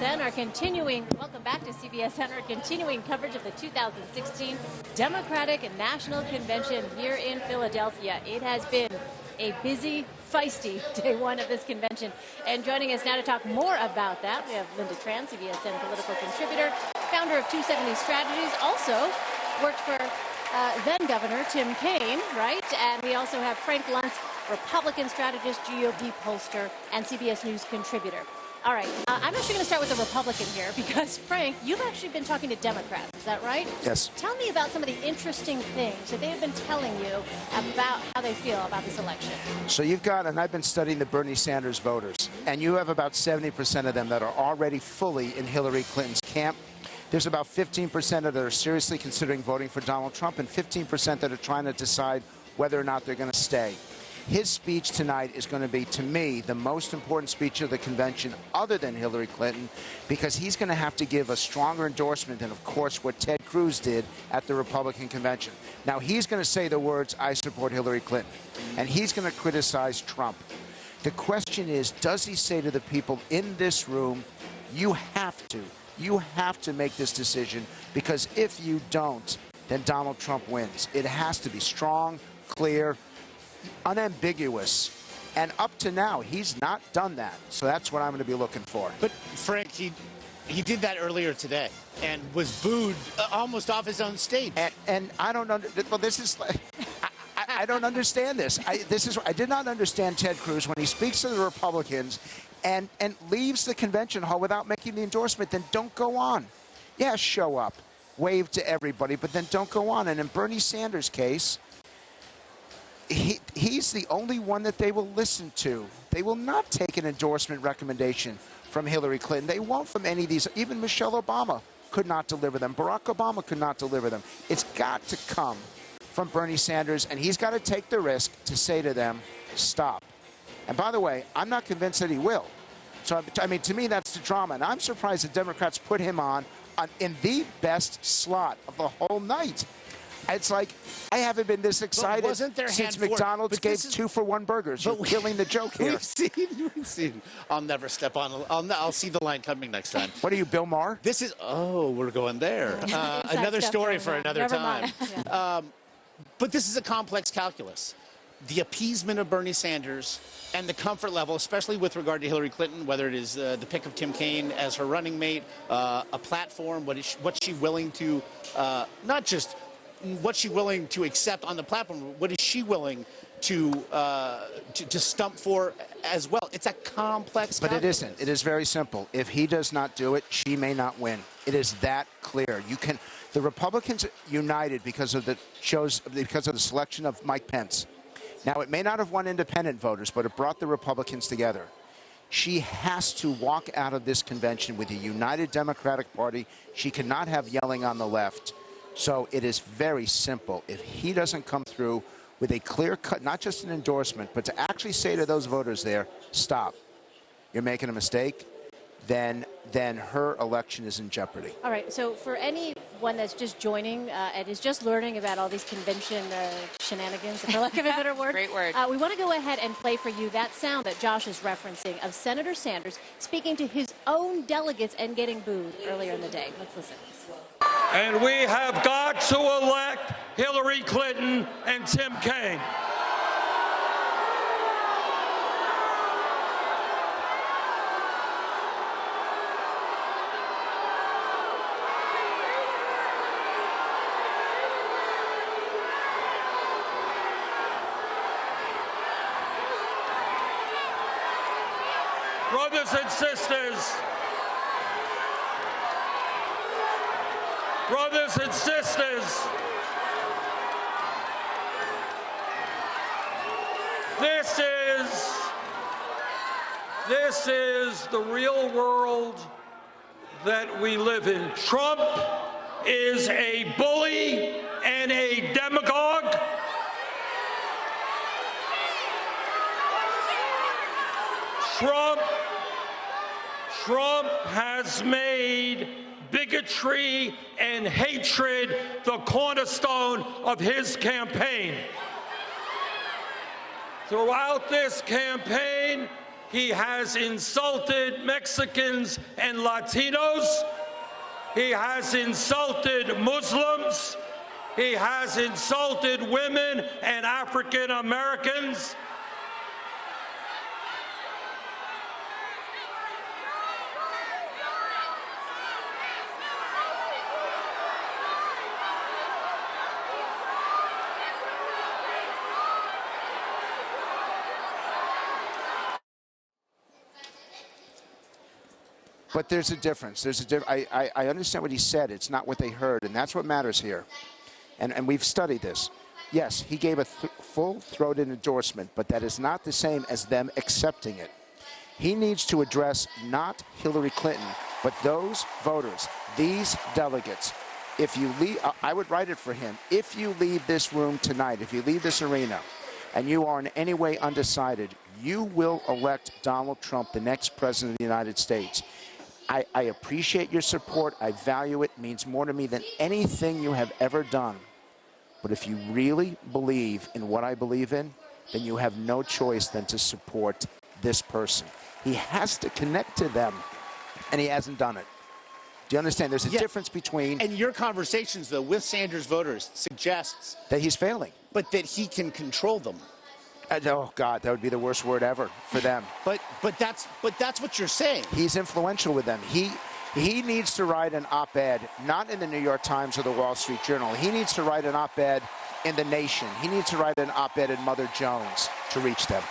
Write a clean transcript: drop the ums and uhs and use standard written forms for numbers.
CBSN, welcome back to CBSN, our continuing coverage of the 2016 Democratic National Convention here in Philadelphia. It has been a busy, feisty day one of this convention. And joining us now to talk more about that, we have Linda Tran, CBSN political contributor, founder of 270 Strategies, also worked for then Governor Tim Kaine, right? And we also have Frank Luntz, Republican strategist, GOP pollster, and CBS News contributor. All right, I'm actually going to start with the Republican here because, Frank, you've actually been talking to Democrats, is that right? Yes. Tell me about some of the interesting things that they've been telling you about how they feel about this election. So you've got, and I've been studying the Bernie Sanders voters, and you have about 70% of them that are already fully in Hillary Clinton's camp. There's about 15% that are seriously considering voting for Donald Trump and 15% that are trying to decide whether or not they're going to stay. His speech tonight is going to be, to me, the most important speech of the convention other than Hillary Clinton, because he's going to have to give a stronger endorsement than, of course, what Ted Cruz did at the Republican convention. Now, he's going to say the words, "I support Hillary Clinton," and he's going to criticize Trump. The question is, does he say to the people in this room, you have to make this decision, because if you don't, then Donald Trump wins. It has to be strong, clear, unambiguous. And up to now, he's not done that. So that's what I'm going to be looking for. But, Frank, he did that earlier today and was booed almost off his own stage. And I don't well, this is I don't understand this. I did not understand Ted Cruz when he speaks to the Republicans and leaves the convention hall without making the endorsement. Then don't go on. Yeah, show up, wave to everybody, but then don't go on. And in Bernie Sanders' case, he's the only one that they will listen to. They will not take an endorsement recommendation from Hillary Clinton. They won't from any of these. Even Michelle Obama could not deliver them. Barack Obama could not deliver them. It's got to come from Bernie Sanders, and he's got to take the risk to say to them, stop. And by the way, I'm not convinced that he will. So, I mean, to me, that's the drama. And I'm surprised the Democrats put him on in the best slot of the whole night. It's like, I haven't been this excited since McDonald's gave 2-for-1 burgers. You're killing the joke here. We've seen. I'll never step on. I'll see the line coming next time. What are you, Bill Maher? This is. Oh, we're going there. Another story for another time. Yeah. But this is a complex calculus. The appeasement of Bernie Sanders and the comfort level, especially with regard to Hillary Clinton, whether it is the pick of Tim Kaine as her running mate, a platform, what's she willing to, not just what's she willing to accept on the platform, what is she willing to stump for as well? It's a complex calculus. But it isn't. It is very simple. If he does not do it, she may not win. It is that clear. The Republicans united because of the selection of Mike Pence. Now, it may not have won independent voters, but it brought the Republicans together. She has to walk out of this convention with a united Democratic Party. She cannot have yelling on the left. So it is very simple. If he doesn't come through with a clear cut, not just an endorsement, but to actually say to those voters there, stop, you're making a mistake, then her election is in jeopardy. All right, so for anyone that's just joining and is just learning about all these convention shenanigans, for lack of a better word, great word. We want to go ahead and play for you that sound that Josh is referencing of Senator Sanders speaking to his own delegates and getting booed earlier in the day. Let's listen. And we have got to elect Hillary Clinton and Tim Kaine. Brothers and sisters, this is the real world that we live in. Trump is a bully and a demagogue. Trump has made bigotry and hatred the cornerstone of his campaign. Throughout this campaign, He has insulted Mexicans and Latinos. He has insulted Muslims. He has insulted women and African Americans. But there's a difference. I understand what he said. It's not what they heard, and that's what matters here. And we've studied this. Yes, he gave a full-throated endorsement, but that is not the same as them accepting it. He needs to address not Hillary Clinton, but those voters, these delegates. If you leave, I would write it for him. If you leave this room tonight, if you leave this arena, and you are in any way undecided, you will elect Donald Trump the next president of the United States. I appreciate your support. I value it. It means more to me than anything you have ever done. But if you really believe in what I believe in, then you have no choice than to support this person. He has to connect to them, and he hasn't done it. Do you understand? There's a difference between... And your conversations, though, with Sanders voters suggests... that he's failing. But that he can control them. Oh, God, that would be the worst word ever for them. But that's what you're saying. He's influential with them. He needs to write an op-ed, not in the New York Times or the Wall Street Journal. He needs to write an op-ed in The Nation. He needs to write an op-ed in Mother Jones to reach them.